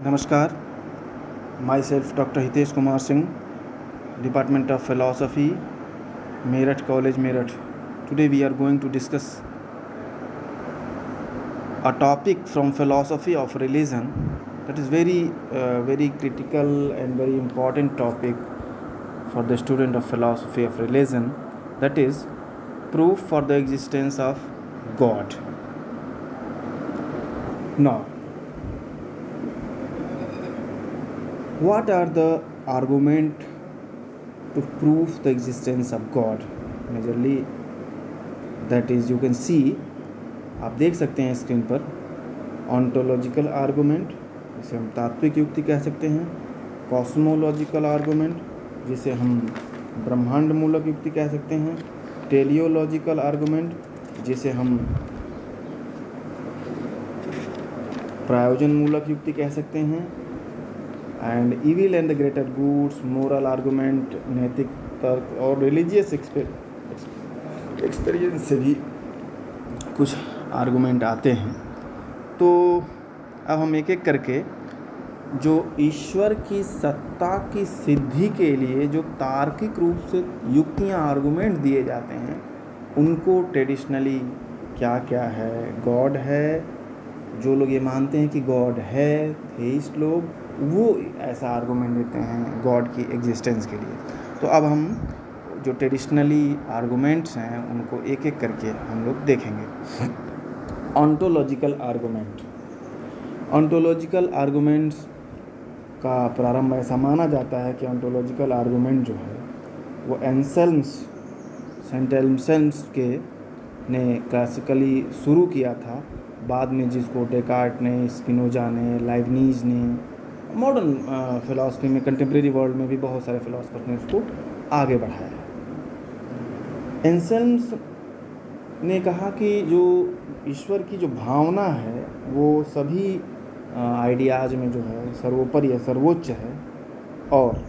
Namaskar, myself Dr. Hitesh Kumar Singh, Department of Philosophy, Meerut College, Meerut. Today we are going to discuss a topic from philosophy of religion that is very critical and very important topic for the student of philosophy of religion, that is proof for the existence of God. Now, what are the argument to prove the existence of God? Majorly, that is, you can see, आप देख सकते हैं screen पर, ontological argument जिसे हम तात्विक युक्ति कह सकते हैं, कॉस्मोलॉजिकल आर्गूमेंट जिसे हम ब्रह्मांड मूलक युक्ति कह सकते हैं, टेलियोलॉजिकल आर्गूमेंट जिसे हम प्रयोजन मूलक युक्ति कह सकते हैं, and evil and the greater goods, moral argument, नैतिक तर्क और रिलीजियस एक्सपीरियंस से भी कुछ आर्गूमेंट आते हैं। तो अब हम एक एक करके जो ईश्वर की सत्ता की सिद्धि के लिए जो तार्किक रूप से युक्तियाँ आर्गूमेंट दिए जाते हैं उनको ट्रेडिशनली क्या क्या है, गॉड है, जो लोग ये मानते हैं कि गॉड है, थेइस्ट लोग, वो ऐसा आर्गूमेंट देते हैं गॉड की एग्जिस्टेंस के लिए। तो अब हम जो ट्रेडिशनली आर्गूमेंट्स हैं उनको एक एक करके हम लोग देखेंगे। Ontological argument. ऑन्टोलॉजिकल आर्गूमेंट्स का प्रारंभ ऐसा माना जाता है कि ऑन्टोलॉजिकल आर्गूमेंट जो है वो सेंट एल्म्स के ने क्लासिकली शुरू किया था, बाद में जिसको डेकार्ट ने, स्पिनोजा ने, लाइबनीज ने, मॉडर्न फिलॉसफी में, कंटेम्प्रेरी वर्ल्ड में भी बहुत सारे फिलोसफर्स ने उसको आगे बढ़ाया है। एंसेल्म्स ने कहा कि जो ईश्वर की जो भावना है वो सभी आइडियाज़ में जो है सर्वोपरि है, सर्वोच्च है, और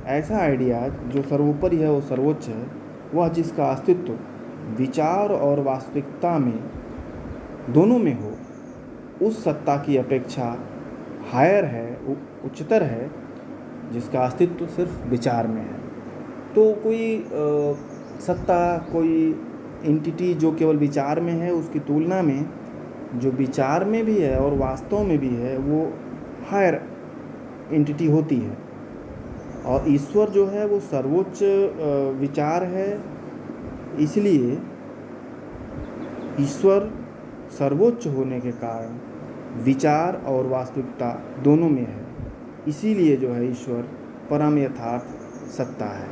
ऐसा आइडियाज जो सर्वोपरि है, वो सर्वोच्च है, वह जिसका अस्तित्व विचार और वास्तविकता में दोनों में हो, उस सत्ता की अपेक्षा हायर है, उच्चतर है, जिसका अस्तित्व सिर्फ विचार में है। तो कोई सत्ता, कोई एंटिटी जो केवल विचार में है, उसकी तुलना में जो विचार में भी है और वास्तव में भी है वो हायर एंटिटी होती है। और ईश्वर जो है वो सर्वोच्च विचार है, इसलिए ईश्वर सर्वोच्च होने के कारण विचार और वास्तविकता दोनों में है, इसीलिए जो है ईश्वर परम यथार्थ सत्ता है।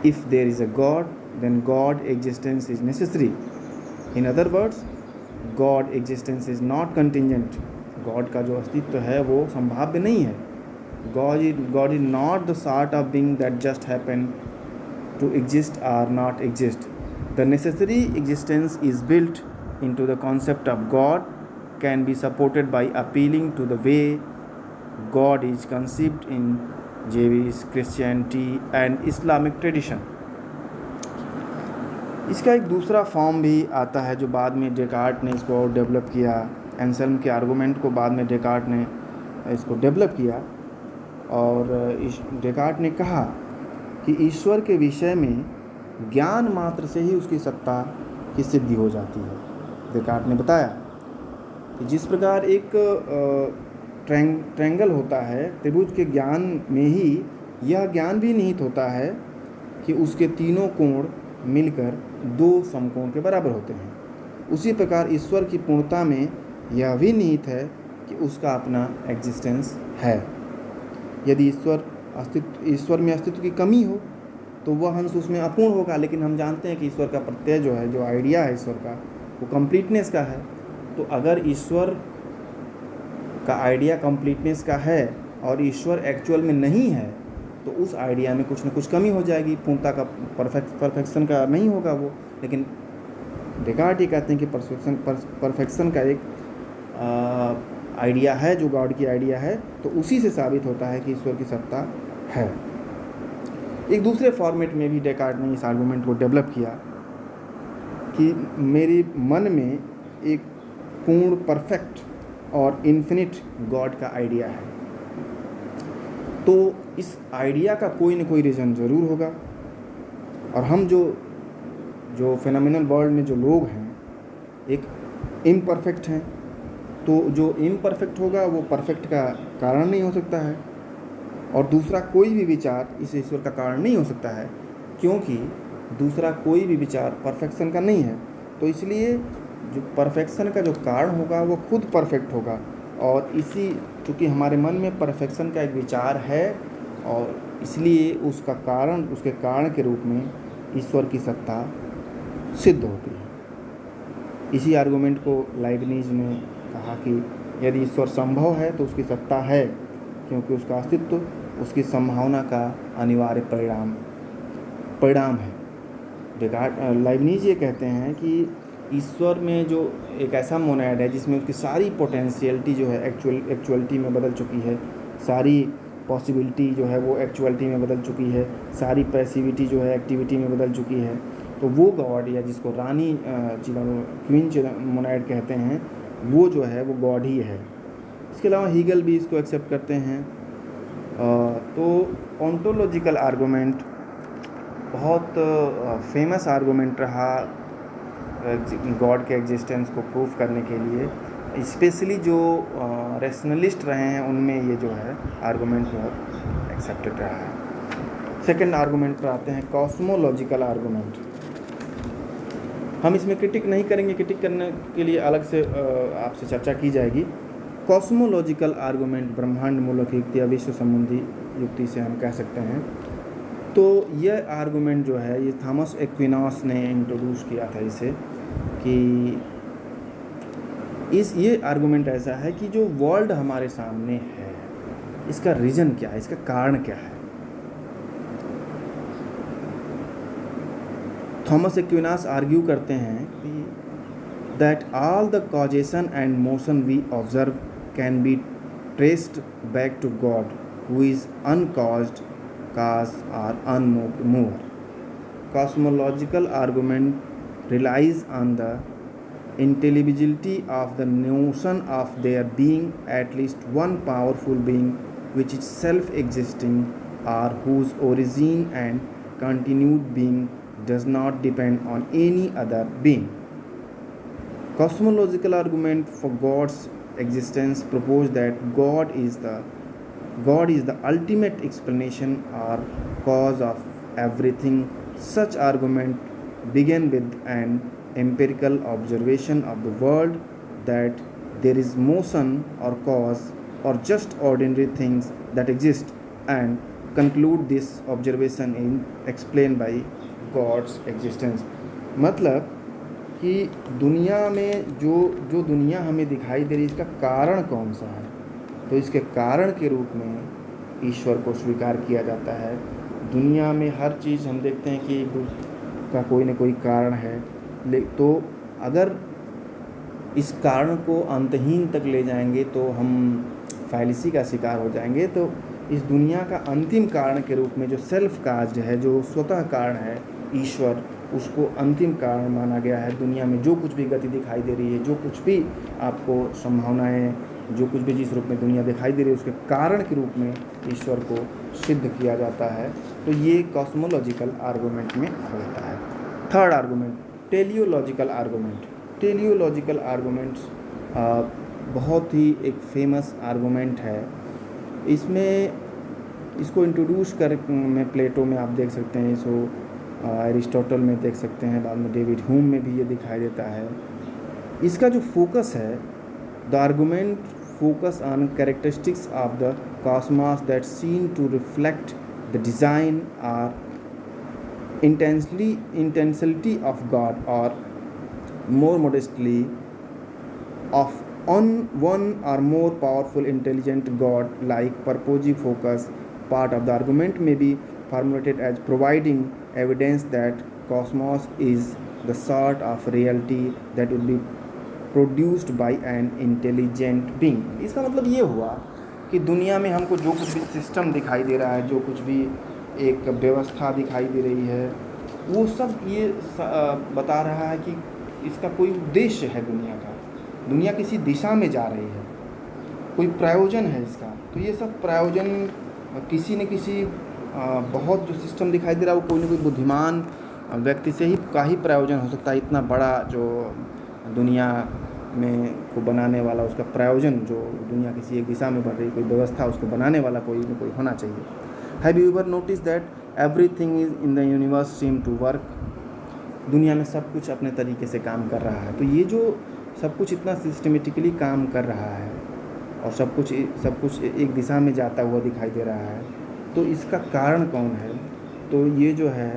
If there is a god then God existence is necessary. In other words, God existence is not contingent. God का जो अस्तित्व है वो संभाव्य नहीं है। God is not the sort of being that just happen to exist or not exist. The necessary existence is built into the concept of God, can be supported by appealing to the way God is conceived in Jewish, Christianity and Islamic tradition. इसका एक दूसरा form भी आता है जो बाद में Descartes ने इसको और डेवलप किया। एंसेल्म के आर्गूमेंट को बाद में डेकार्ट ने इसको डेवलप किया, और डेकार्ट ने कहा कि ईश्वर के विषय में ज्ञान मात्र से ही उसकी सत्ता की सिद्धि हो जाती है। डेकार्ट ने बताया कि जिस प्रकार एक ट्रायंगल होता है, त्रिभुज के ज्ञान में ही यह ज्ञान भी निहित होता है कि उसके तीनों कोण मिलकर दो समकोण के बराबर होते हैं। उसी प्रकार ईश्वर की पूर्णता में यह भी निहित है कि उसका अपना एग्जिस्टेंस है। यदि ईश्वर में अस्तित्व की कमी हो तो वह अंश उसमें अपूर्ण होगा, लेकिन हम जानते हैं कि ईश्वर का प्रत्यय जो है, जो आइडिया है ईश्वर का, वो कंप्लीटनेस का है। तो अगर ईश्वर का आइडिया कंप्लीटनेस का है और ईश्वर एक्चुअल में नहीं है तो उस आइडिया में कुछ न कुछ कमी हो जाएगी, पूर्णता का, परफेक्शन का नहीं होगा वो। लेकिन डेकार्ट ये कहते हैं कि परफेक्शन का एक आइडिया है जो गॉड की आइडिया है, तो उसी से साबित होता है कि ईश्वर की सत्ता है। एक दूसरे फॉर्मेट में भी डेकार्ट ने इस आर्गूमेंट को डेवलप किया कि मेरे मन में एक पूर्ण परफेक्ट और इन्फिनिट गॉड का आइडिया है। तो इस आइडिया का कोई ना कोई रीज़न ज़रूर होगा, और हम जो फिनोमिनल वर्ल्ड में जो लोग हैं एक इम्परफेक्ट हैं, तो जो इम्परफेक्ट होगा वो परफेक्ट का कारण नहीं हो सकता है, और दूसरा कोई भी विचार इस ईश्वर का कारण नहीं हो सकता है, क्योंकि दूसरा कोई भी विचार परफेक्शन का नहीं है। तो इसलिए जो परफेक्शन का जो कारण होगा वो खुद परफेक्ट होगा, और चूँकि हमारे मन में परफेक्शन का एक विचार है, और इसलिए उसके कारण के रूप में ईश्वर की सत्ता सिद्ध होती है। इसी आर्गुमेंट को लाइबनिज ने कहा कि यदि ईश्वर संभव है तो उसकी सत्ता है, क्योंकि उसका अस्तित्व उसकी संभावना का अनिवार्य परिणाम है। लाइबनिज ये कहते हैं कि ईश्वर में जो एक ऐसा मोनैड है जिसमें उसकी सारी पोटेंशियलिटी जो है एक्चुअलिटी में बदल चुकी है, सारी पॉसिबिलिटी जो है वो एक्चुअलिटी में बदल चुकी है, सारी पैसिविटी जो है एक्टिविटी में बदल चुकी है, तो वो गॉड, या जिसको रानी क्वीन मोनैड कहते हैं, वो जो है वो गॉड ही है। इसके अलावा हीगल भी इसको एक्सेप्ट करते हैं। तो ओंटोलॉजिकल आर्गूमेंट बहुत फेमस आर्गूमेंट रहा गॉड के एग्जिस्टेंस को प्रूफ करने के लिए, स्पेशली जो रैशनलिस्ट रहे हैं उनमें ये जो है आर्गूमेंट बहुत एक्सेप्टेड रहा है। सेकंड आर्गूमेंट पर आते हैं, कॉस्मोलॉजिकल आर्गूमेंट। हम इसमें क्रिटिक नहीं करेंगे, क्रिटिक करने के लिए अलग से आपसे चर्चा की जाएगी। कॉस्मोलॉजिकल आर्गूमेंट ब्रह्मांड मूलक युक्ति या विश्व संबंधी युक्ति से हम कह सकते हैं। तो यह आर्गूमेंट जो है ये थॉमस एक्विनास ने इंट्रोड्यूस किया था इसे, कि ये आर्गूमेंट ऐसा है कि जो वर्ल्ड हमारे सामने है इसका रीज़न क्या है, इसका कारण क्या है। थॉमस एक्विनास आर्ग्यू करते हैं कि that all the causation and motion we observe can be traced back to God who is uncaused cause or unmoved mover. Cosmological argument relies on the intelligibility of the notion of there being at least one powerful being which is self-existing, or whose origin and continued being does not depend on any other being. Cosmological argument for God's existence propose that God is the ultimate explanation or cause of everything. Such argument begin with an empirical observation of the world, that there is motion or cause or just ordinary things that exist, and conclude this observation in explained by God's existence. मतलब कि दुनिया में जो दुनिया हमें दिखाई दे रही है इसका कारण कौन सा है, तो इसके कारण के रूप में ईश्वर को स्वीकार किया जाता है। दुनिया में हर चीज़ हम देखते हैं कि का कोई न कोई कारण है, तो अगर इस कारण को अंतहीन तक ले जाएंगे तो हम फैलिसी का शिकार हो जाएंगे। तो इस दुनिया का अंतिम कारण के रूप में जो सेल्फ काज है, जो स्वतः कारण है ईश्वर, उसको अंतिम कारण माना गया है। दुनिया में जो कुछ भी गति दिखाई दे रही है, जो कुछ भी आपको संभावनाएं, जो कुछ भी जिस रूप में दुनिया दिखाई दे रही है, उसके कारण के रूप में ईश्वर को सिद्ध किया जाता है। तो ये कॉस्मोलॉजिकल आर्गूमेंट में होता है। Third argument, teleological argument. Teleological arguments बहुत ही एक फेमस आर्गूमेंट है। इसको इंट्रोड्यूस कर में प्लेटो में आप देख सकते हैं, इसको एरिस्टोटल में देख सकते हैं, बाद में डेविड ह्यूम में भी ये दिखाई देता है। इसका जो फोकस है, the argument focus on characteristics of the cosmos that seem to reflect the design और इंटेंसिटी ऑफ गॉड, और more modestly of on one or more powerful intelligent god like purposive focus. Part of the argument may be formulated as providing evidence that cosmos is the sort of reality that would be produced by an intelligent being. इसका मतलब ये हुआ कि दुनिया में हमको जो कुछ भी सिस्टम दिखाई दे रहा है, जो कुछ भी एक व्यवस्था दिखाई दे रही है, वो सब ये बता रहा है कि इसका कोई उद्देश्य है। दुनिया किसी दिशा में जा रही है, कोई प्रयोजन है इसका। तो ये सब प्रयोजन किसी न किसी बहुत जो सिस्टम दिखाई दे रहा है वो कोई न कोई बुद्धिमान व्यक्ति से ही का ही प्रयोजन हो सकता है। इतना बड़ा जो दुनिया में को बनाने वाला उसका प्रयोजन, जो दुनिया किसी एक दिशा में बढ़ रही कोई व्यवस्था, उसको बनाने वाला कोई न कोई होना चाहिए। Have you ever notice that everything is in the universe seem to work. दुनिया में सब कुछ अपने तरीके से काम कर रहा है। तो ये जो सब कुछ इतना सिस्टमेटिकली काम कर रहा है और सब कुछ एक दिशा में जाता हुआ दिखाई दे रहा है, तो इसका कारण कौन है? तो ये जो है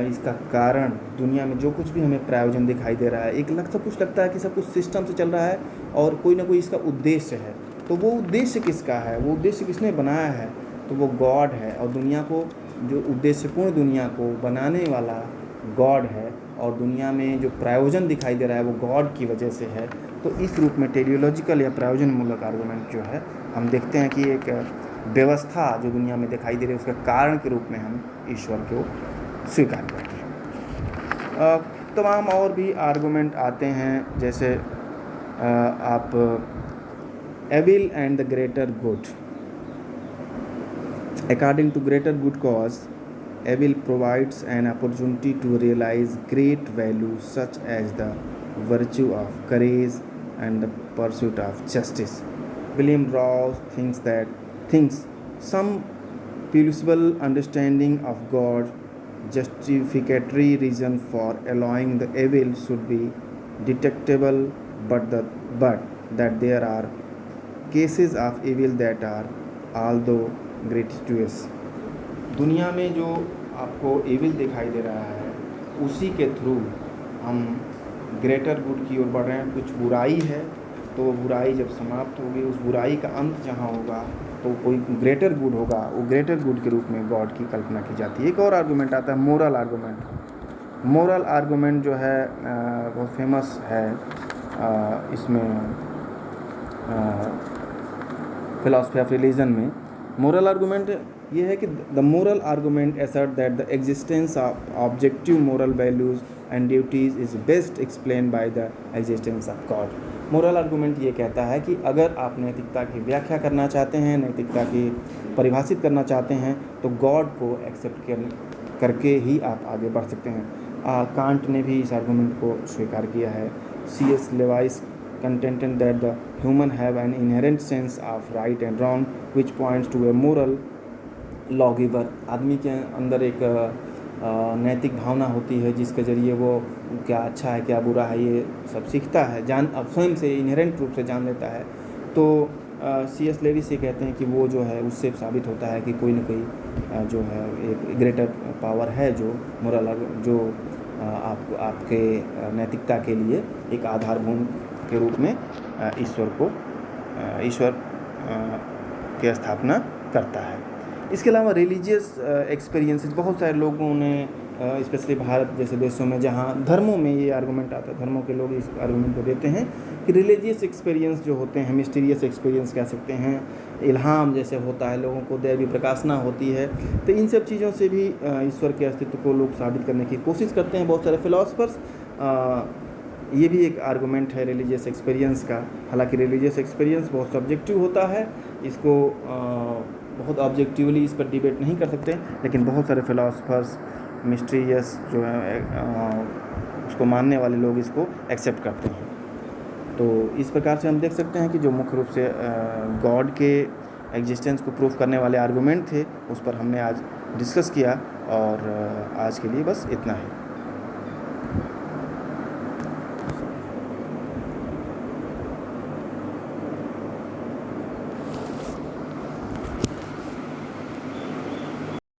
इसका कारण दुनिया में जो कुछ भी हमें प्रयोजन दिखाई दे रहा है, सब कुछ लगता है कि सब कुछ सिस्टम से चल रहा है और कोई ना कोई इसका उद्देश्य है। तो वो उद्देश्य किसका है, वो उद्देश्य किसने बनाया है? तो वो गॉड है। और दुनिया को, जो उद्देश्यपूर्ण दुनिया को बनाने वाला गॉड है, और दुनिया में जो प्रयोजन दिखाई दे रहा है वो गॉड की वजह से है। तो इस रूप में टेलियोलॉजिकल या प्रयोजन मूलक आर्गूमेंट जो है, हम देखते हैं कि एक व्यवस्था जो दुनिया में दिखाई दे रही है उसके कारण के रूप में हम ईश्वर को स्वीकार करते हैं। तमाम और भी आर्गूमेंट आते हैं, जैसे आप evil and the greater good. According to greater good cause, evil provides an opportunity to realize great values such as the virtue of courage and the pursuit of justice. William Rawls thinks some plausible understanding of God justificatory reason for allowing the evil should be detectable, but that there are cases of evil that are although gratuitous. दुनिया में जो आपको evil दिखाई दे रहा है उसी के through हम ग्रेटर गुड की ओर बढ़ रहे हैं। कुछ बुराई है तो वो बुराई जब समाप्त होगी, उस बुराई का अंत जहाँ होगा तो कोई ग्रेटर गुड होगा, वो ग्रेटर गुड के रूप में गॉड की कल्पना की जाती है। एक और आर्गूमेंट आता है मोरल आर्गूमेंट। मोरल आर्गूमेंट जो है बहुत फेमस है। इसमें फिलॉसफी ऑफ रिलीजन में मोरल आर्गूमेंट ये है कि the moral argument assert that the existence of objective moral values and duties is best explain by the existence of God. Moral argument ये कहता है कि अगर आप नैतिकता की व्याख्या करना चाहते हैं, नैतिकता की परिभाषित करना चाहते हैं, तो गॉड को एक्सेप्ट करके ही आप आगे बढ़ सकते हैं। कांट ने भी इस आर्गूमेंट को स्वीकार किया है। C.S. Levi's contended that the human have an inherent sense of right and wrong which points to a moral lawgiver। आदमी के अंदर एक नैतिक भावना होती है जिसके ज़रिए वो क्या अच्छा है क्या बुरा है ये सब सीखता है, अब स्वयं से इनहेरेंट रूप से जान लेता है। तो C.S. लेविस ये कहते हैं कि वो जो है उससे साबित होता है कि कोई न कोई जो है एक ग्रेटर पावर है जो मोरल, जो आपके नैतिकता के लिए एक आधारभूत के रूप में ईश्वर की स्थापना करता है। इसके अलावा रिलीजियस एक्सपीरियंसेस, बहुत सारे लोगों ने स्पेशली भारत जैसे देशों में जहाँ धर्मों में ये आर्गूमेंट आता है, धर्मों के लोग इस आर्गूमेंट को देते हैं कि रिलीजियस एक्सपीरियंस जो होते हैं, मिस्टीरियस एक्सपीरियंस कह सकते हैं, इल्हाम जैसे होता है, लोगों को दैवी प्रकाशना होती है, तो इन सब चीज़ों से भी ईश्वर के अस्तित्व को लोग साबित करने की कोशिश करते हैं, बहुत सारे फिलोसफर्स। ये भी एक आर्गूमेंट है रिलीजियस एक्सपीरियंस का। हालांकि रिलीजियस एक्सपीरियंस बहुत सब्जेक्टिव होता है, इसको बहुत ऑब्जेक्टिवली इस पर डिबेट नहीं कर सकते, लेकिन बहुत सारे फिलोसफर्स मिस्टीरियस जो है उसको मानने वाले लोग इसको एक्सेप्ट करते हैं। तो इस प्रकार से हम देख सकते हैं कि जो मुख्य रूप से गॉड के एग्जिस्टेंस को प्रूव करने वाले आर्गूमेंट थे उस पर हमने आज डिस्कस किया, और आज के लिए बस इतना है।